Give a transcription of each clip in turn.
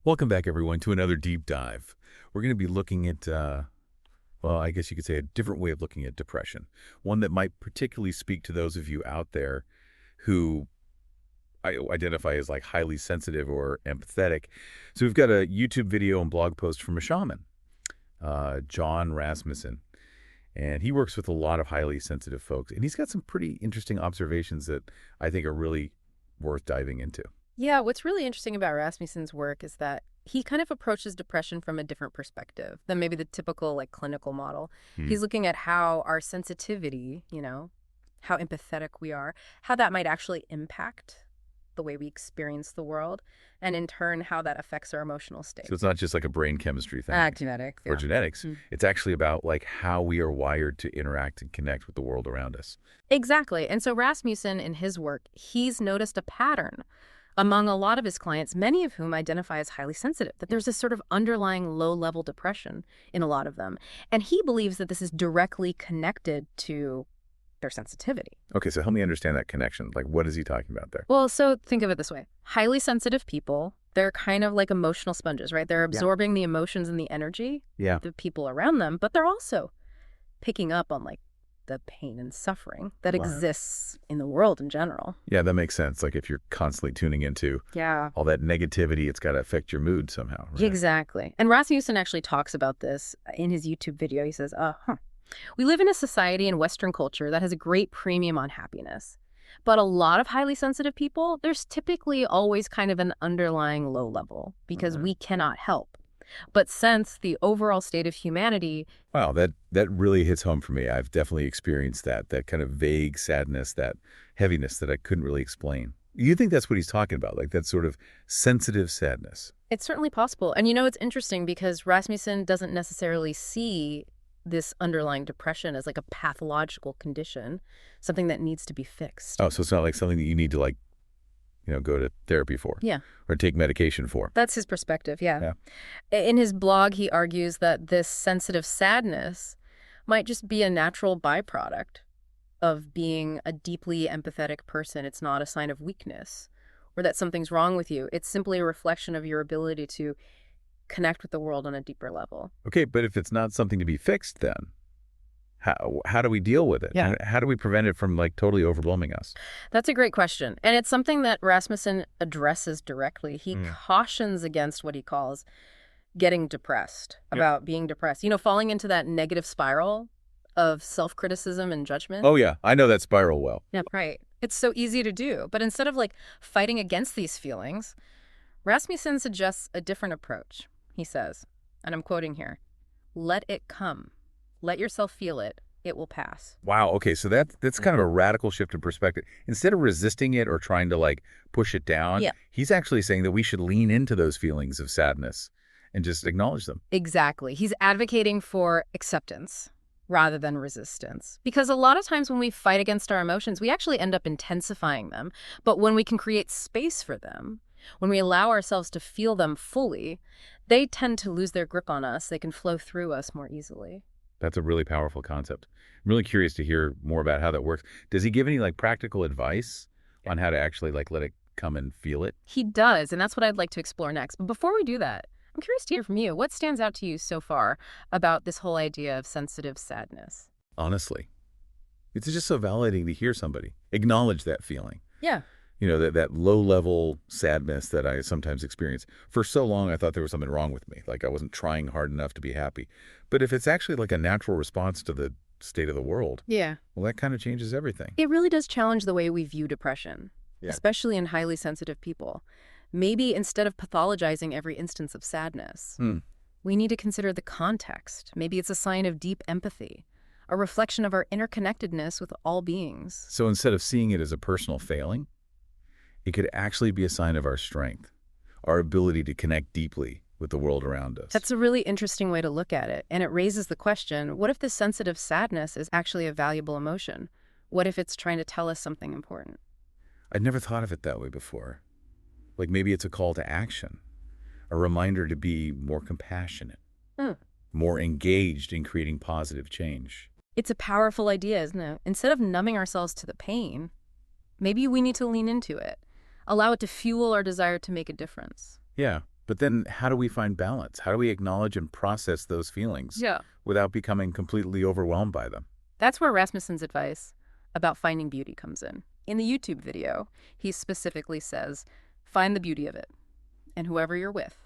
Welcome back, everyone, to another deep dive. We're going to be looking at, well, I guess you could say a different way of looking at depression, one that might particularly speak to those of you out there who I identify as like highly sensitive or empathetic. So we've got a YouTube video and blog post from a shaman, Jon Rasmussen, and he works with a lot of highly sensitive folks, and he's got some pretty interesting observations that I think are really worth diving into. Yeah, what's really interesting about Rasmussen's work is that he kind of approaches depression from a different perspective than maybe the typical clinical model. He's looking at how our sensitivity, how empathetic we are, how that might actually impact the way we experience the world, and in turn, how that affects our emotional state. So it's not just like a brain chemistry thing. Genetics. Or genetics. It's actually about like how we are wired to interact and connect with the world around us. Exactly. And so Rasmussen, in his work, he's noticed a pattern among a lot of his clients, many of whom identify as highly sensitive, that there's this sort of underlying low-level depression in a lot of them. And he believes that this is directly connected to their sensitivity. Okay, so help me understand that connection. Like, what is he talking about there? Well, so think of it this way. Highly sensitive people, they're kind of like emotional sponges, right? They're absorbing the emotions and the energy of the people around them, but they're also picking up on the pain and suffering that exists in the world in general. Yeah, that makes sense. Like if you're constantly tuning into all that negativity, it's got to affect your mood somehow. Right? Exactly. And Rasmussen actually talks about this in his YouTube video. He says, we live in a society in Western culture that has a great premium on happiness. But a lot of highly sensitive people, there's typically always kind of an underlying low level because we cannot help. But since the overall state of humanity... Wow, that really hits home for me. I've definitely experienced that kind of vague sadness, that heaviness that I couldn't really explain. You think that's what he's talking about, like that sort of sensitive sadness? It's certainly possible. And it's interesting because Rasmussen doesn't necessarily see this underlying depression as like a pathological condition, something that needs to be fixed. Oh, so it's not like something that you need to go to therapy for. Yeah. Or take medication for. That's his perspective, yeah. In his blog, he argues that this sensitive sadness might just be a natural byproduct of being a deeply empathetic person. It's not a sign of weakness or that something's wrong with you. It's simply a reflection of your ability to connect with the world on a deeper level. Okay, but if it's not something to be fixed, then how do we deal with it? Yeah. How do we prevent it from like totally overwhelming us? That's a great question. And it's something that Rasmussen addresses directly. He cautions against what he calls getting depressed, about being depressed. Falling into that negative spiral of self-criticism and judgment. Oh, yeah. I know that spiral well. Yeah, right. It's so easy to do. But instead of fighting against these feelings, Rasmussen suggests a different approach. He says, and I'm quoting here, "Let it come. Let yourself feel it. It will pass." Wow. Okay. So that's kind of a radical shift in perspective. Instead of resisting it or trying to push it down, he's actually saying that we should lean into those feelings of sadness and just acknowledge them. Exactly. He's advocating for acceptance rather than resistance. Because a lot of times when we fight against our emotions, we actually end up intensifying them. But when we can create space for them, when we allow ourselves to feel them fully, they tend to lose their grip on us. They can flow through us more easily. That's a really powerful concept. I'm really curious to hear more about how that works. Does he give any practical advice on how to actually let it come and feel it? He does, and that's what I'd like to explore next. But before we do that, I'm curious to hear from you. What stands out to you so far about this whole idea of sensitive sadness? Honestly, it's just so validating to hear somebody acknowledge that feeling. Yeah. That low-level sadness that I sometimes experience. For so long, I thought there was something wrong with me, like I wasn't trying hard enough to be happy. But if it's actually a natural response to the state of the world, well, that kind of changes everything. It really does challenge the way we view depression, especially in highly sensitive people. Maybe instead of pathologizing every instance of sadness, we need to consider the context. Maybe it's a sign of deep empathy, a reflection of our interconnectedness with all beings. So instead of seeing it as a personal failing, it could actually be a sign of our strength, our ability to connect deeply with the world around us. That's a really interesting way to look at it. And it raises the question, what if this sensitive sadness is actually a valuable emotion? What if it's trying to tell us something important? I'd never thought of it that way before. Maybe it's a call to action, a reminder to be more compassionate, more engaged in creating positive change. It's a powerful idea, isn't it? Instead of numbing ourselves to the pain, maybe we need to lean into it. Allow it to fuel our desire to make a difference. Yeah. But then how do we find balance? How do we acknowledge and process those feelings Yeah. without becoming completely overwhelmed by them? That's where Rasmussen's advice about finding beauty comes in. In the YouTube video, he specifically says, find the beauty of it. And whoever you're with,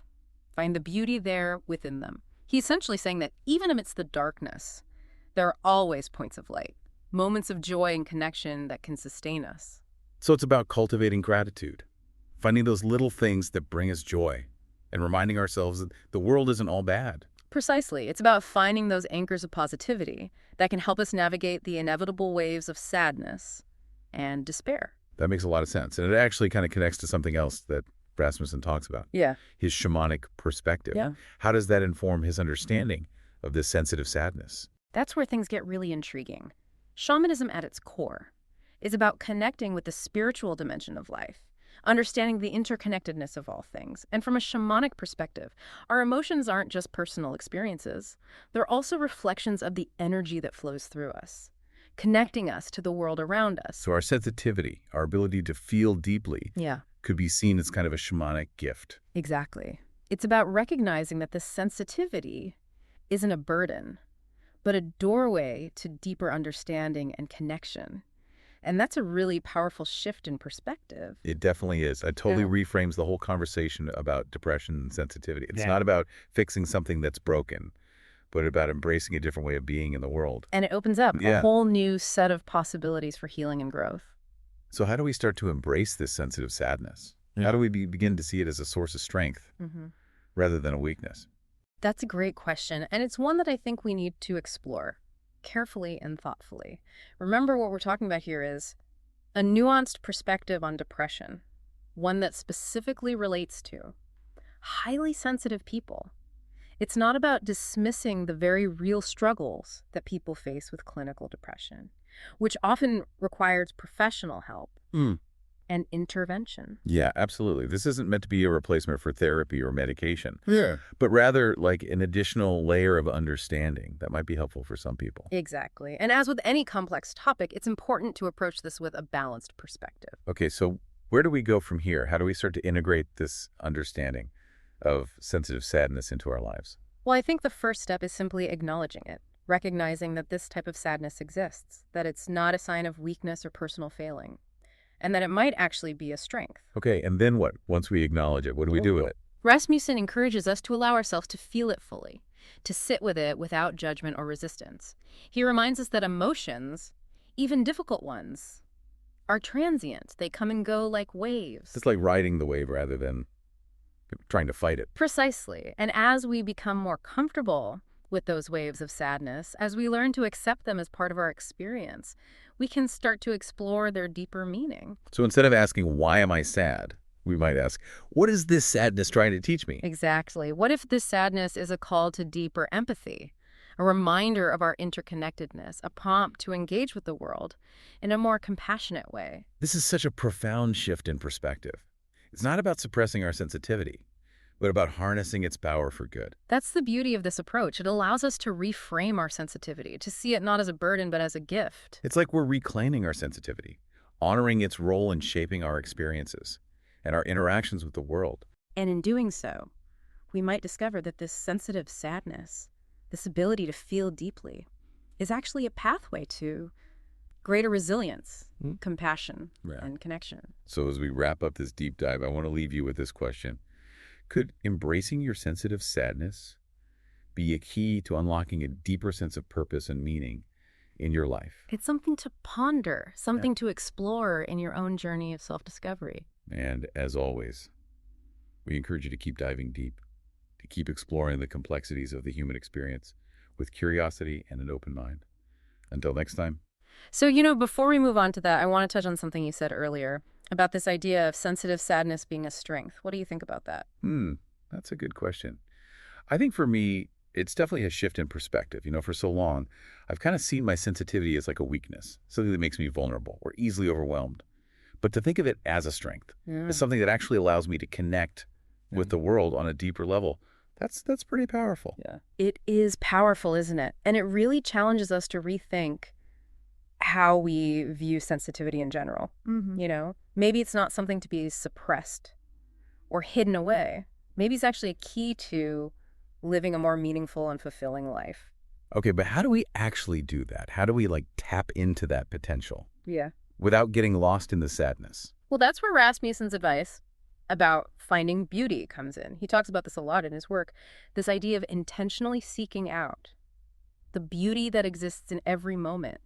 find the beauty there within them. He's essentially saying that even amidst the darkness, there are always points of light, moments of joy and connection that can sustain us. So it's about cultivating gratitude, finding those little things that bring us joy, and reminding ourselves that the world isn't all bad. Precisely. It's about finding those anchors of positivity that can help us navigate the inevitable waves of sadness and despair. That makes a lot of sense. And it actually kind of connects to something else that Rasmussen talks about, Yeah. his shamanic perspective. Yeah. How does that inform his understanding of this sensitive sadness? That's where things get really intriguing. Shamanism at its core is about connecting with the spiritual dimension of life, understanding the interconnectedness of all things. And from a shamanic perspective, our emotions aren't just personal experiences. They're also reflections of the energy that flows through us, connecting us to the world around us. So our sensitivity, our ability to feel deeply, Yeah, could be seen as kind of a shamanic gift. exactly. It's about recognizing that this sensitivity isn't a burden, but a doorway to deeper understanding and connection. And that's a really powerful shift in perspective. It definitely is. It totally reframes the whole conversation about depression and sensitivity. It's not about fixing something that's broken, but about embracing a different way of being in the world. And it opens up a whole new set of possibilities for healing and growth. So how do we start to embrace this sensitive sadness? How do we begin to see it as a source of strength rather than a weakness? That's a great question, and it's one that I think we need to explore carefully and thoughtfully. Remember, what we're talking about here is a nuanced perspective on depression, one that specifically relates to highly sensitive people. It's not about dismissing the very real struggles that people face with clinical depression, which often requires professional help and intervention. Yeah, absolutely. This isn't meant to be a replacement for therapy or medication, but rather like an additional layer of understanding that might be helpful for some people. Exactly. And as with any complex topic, it's important to approach this with a balanced perspective. Okay, so where do we go from here? How do we start to integrate this understanding of sensitive sadness into our lives? Well, I think the first step is simply acknowledging it, recognizing that this type of sadness exists, that it's not a sign of weakness or personal failing, and that it might actually be a strength. Okay, and then what? Once we acknowledge it, what do we do with it? Rasmussen encourages us to allow ourselves to feel it fully, to sit with it without judgment or resistance. He reminds us that emotions, even difficult ones, are transient. They come and go like waves. It's like riding the wave rather than trying to fight it. Precisely. And as we become more comfortable with those waves of sadness, as we learn to accept them as part of our experience, we can start to explore their deeper meaning. So instead of asking, why am I sad? We might ask, what is this sadness trying to teach me? Exactly. What if this sadness is a call to deeper empathy, a reminder of our interconnectedness, a prompt to engage with the world in a more compassionate way? This is such a profound shift in perspective. It's not about suppressing our sensitivity, but about harnessing its power for good. That's the beauty of this approach. It allows us to reframe our sensitivity, to see it not as a burden, but as a gift. It's like we're reclaiming our sensitivity, honoring its role in shaping our experiences and our interactions with the world. And in doing so, we might discover that this sensitive sadness, this ability to feel deeply, is actually a pathway to greater resilience, compassion, and connection. So as we wrap up this deep dive, I want to leave you with this question. Could embracing your sensitive sadness be a key to unlocking a deeper sense of purpose and meaning in your life? It's something to ponder, something to explore in your own journey of self-discovery. And as always, we encourage you to keep diving deep, to keep exploring the complexities of the human experience with curiosity and an open mind. Until next time. So, before we move on to that, I want to touch on something you said earlier about this idea of sensitive sadness being a strength. What do you think about that? That's a good question. I think for me, it's definitely a shift in perspective. For so long, I've kind of seen my sensitivity as like a weakness, something that makes me vulnerable or easily overwhelmed. But to think of it as a strength, as something that actually allows me to connect with the world on a deeper level, that's pretty powerful. Yeah. It is powerful, isn't it? And it really challenges us to rethink how we view sensitivity in general. Maybe it's not something to be suppressed or hidden away, maybe it's actually a key to living a more meaningful and fulfilling life. Okay, but how do we actually do that? How do we, like, tap into that potential Yeah. without getting lost in the sadness? Well, that's where Rasmussen's advice about finding beauty comes in. He talks about this a lot in his work, this idea of intentionally seeking out the beauty that exists in every moment,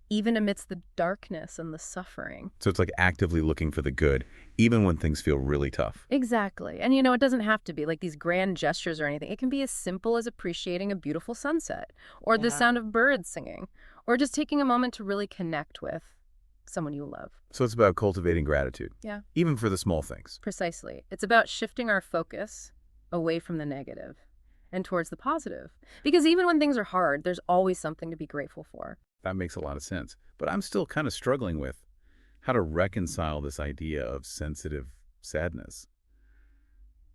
even amidst the darkness and the suffering. So it's like actively looking for the good, even when things feel really tough. Exactly. And, it doesn't have to be like these grand gestures or anything. It can be as simple as appreciating a beautiful sunset or the sound of birds singing or just taking a moment to really connect with someone you love. So it's about cultivating gratitude. Yeah. Even for the small things. Precisely. It's about shifting our focus away from the negative and towards the positive. Because even when things are hard, there's always something to be grateful for. That makes a lot of sense. But I'm still kind of struggling with how to reconcile this idea of sensitive sadness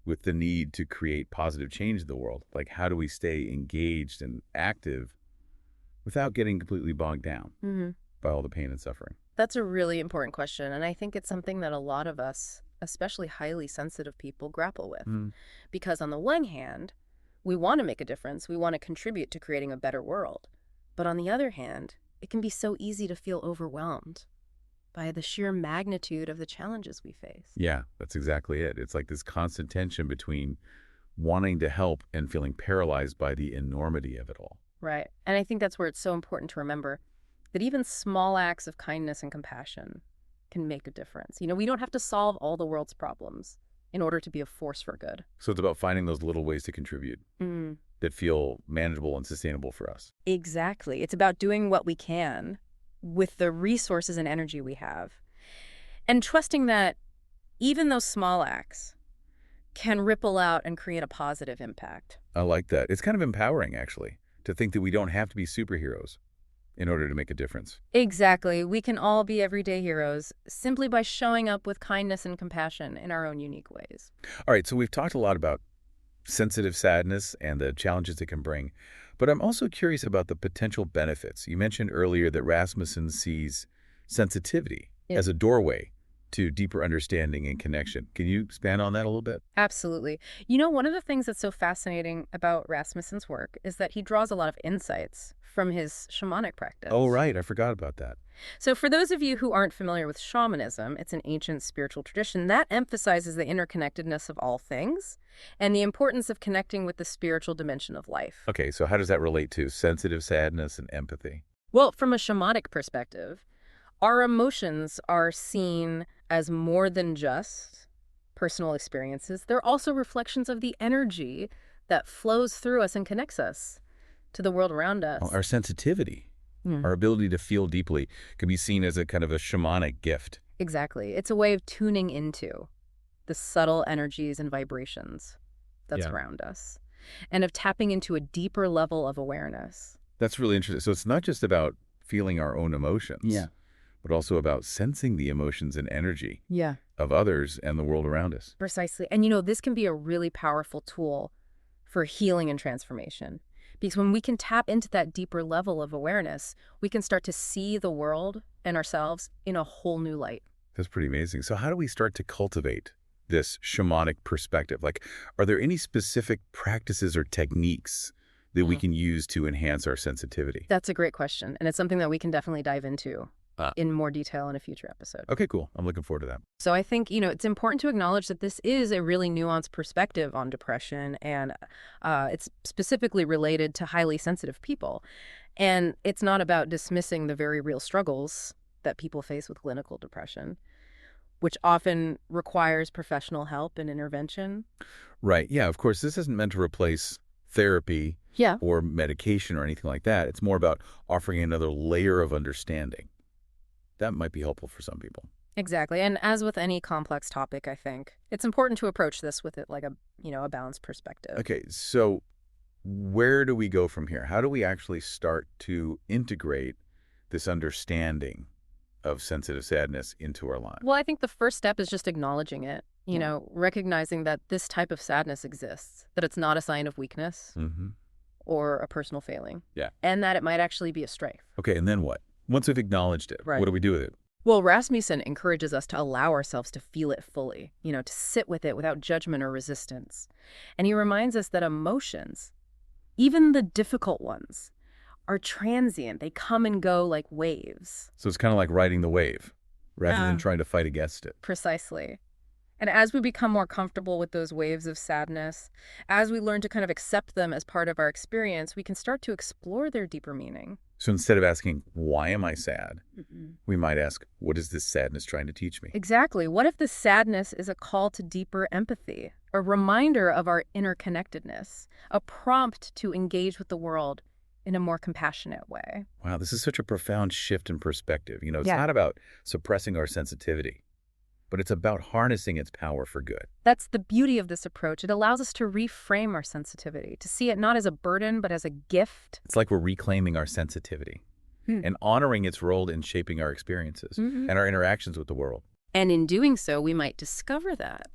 with the need to create positive change in the world. Like, how do we stay engaged and active without getting completely bogged down by all the pain and suffering? That's a really important question. And I think it's something that a lot of us, especially highly sensitive people, grapple with. Because on the one hand, we want to make a difference. We want to contribute to creating a better world. But on the other hand, it can be so easy to feel overwhelmed by the sheer magnitude of the challenges we face. Yeah, that's exactly it. It's like this constant tension between wanting to help and feeling paralyzed by the enormity of it all. Right. And I think that's where it's so important to remember that even small acts of kindness and compassion can make a difference. We don't have to solve all the world's problems in order to be a force for good. So it's about finding those little ways to contribute that feel manageable and sustainable for us. Exactly. It's about doing what we can with the resources and energy we have. And trusting that even those small acts can ripple out and create a positive impact. I like that. It's kind of empowering, actually, to think that we don't have to be superheroes in order to make a difference. Exactly. We can all be everyday heroes simply by showing up with kindness and compassion in our own unique ways. All right, so we've talked a lot about sensitive sadness and the challenges it can bring, but I'm also curious about the potential benefits. You mentioned earlier that Rasmussen sees sensitivity as a doorway to deeper understanding and connection. Can you expand on that a little bit? Absolutely. One of the things that's so fascinating about Rasmussen's work is that he draws a lot of insights from his shamanic practice. Oh, right. I forgot about that. So for those of you who aren't familiar with shamanism, it's an ancient spiritual tradition that emphasizes the interconnectedness of all things and the importance of connecting with the spiritual dimension of life. Okay, so how does that relate to sensitive sadness and empathy? Well, from a shamanic perspective, our emotions are seen as more than just personal experiences. They're also reflections of the energy that flows through us and connects us to the world around us. Well, our sensitivity, our ability to feel deeply, can be seen as a kind of a shamanic gift. Exactly. It's a way of tuning into the subtle energies and vibrations that's around us and of tapping into a deeper level of awareness. That's really interesting. So it's not just about feeling our own emotions, but also about sensing the emotions and energy of others and the world around us. Precisely. And this can be a really powerful tool for healing and transformation. Because when we can tap into that deeper level of awareness, we can start to see the world and ourselves in a whole new light. That's pretty amazing. So how do we start to cultivate this shamanic perspective? Like, are there any specific practices or techniques that we can use to enhance our sensitivity? That's a great question. And it's something that we can definitely dive into in more detail in a future episode. Okay, cool. I'm looking forward to that. So I think, it's important to acknowledge that this is a really nuanced perspective on depression, and it's specifically related to highly sensitive people. And it's not about dismissing the very real struggles that people face with clinical depression, which often requires professional help and intervention. Right. Yeah, of course, this isn't meant to replace therapy or medication or anything like that. It's more about offering another layer of understanding. That might be helpful for some people. Exactly. And as with any complex topic, I think it's important to approach this with it like a balanced perspective. Okay, so where do we go from here? How do we actually start to integrate this understanding of sensitive sadness into our lives? Well, I think the first step is just acknowledging it, recognizing that this type of sadness exists, that it's not a sign of weakness or a personal failing, and that it might actually be a strength. Okay, and then what? Once we've acknowledged it, what do we do with it? Well, Rasmussen encourages us to allow ourselves to feel it fully, to sit with it without judgment or resistance. And he reminds us that emotions, even the difficult ones, are transient. They come and go like waves. So it's kind of like riding the wave rather than Yeah. trying to fight against it. Precisely. And as we become more comfortable with those waves of sadness, as we learn to kind of accept them as part of our experience, we can start to explore their deeper meaning. So instead of asking, why am I sad? Mm-mm. We might ask, what is this sadness trying to teach me? Exactly. What if the sadness is a call to deeper empathy, a reminder of our interconnectedness, a prompt to engage with the world in a more compassionate way? Wow, this is such a profound shift in perspective. It's Yeah. not about suppressing our sensitivity, but it's about harnessing its power for good. That's the beauty of this approach. It allows us to reframe our sensitivity, to see it not as a burden, but as a gift. It's like we're reclaiming our sensitivity and honoring its role in shaping our experiences Mhm. and our interactions with the world. And in doing so, we might discover that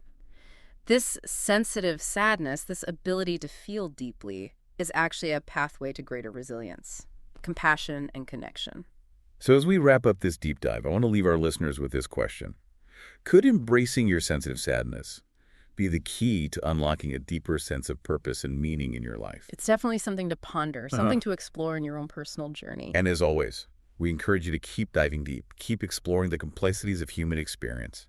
this sensitive sadness, this ability to feel deeply, is actually a pathway to greater resilience, compassion, and connection. So as we wrap up this deep dive, I want to leave our listeners with this question. Could embracing your sensitive sadness be the key to unlocking a deeper sense of purpose and meaning in your life? It's definitely something to ponder, something to explore in your own personal journey. And as always, we encourage you to keep diving deep, keep exploring the complexities of human experience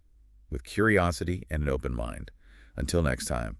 with curiosity and an open mind. Until next time.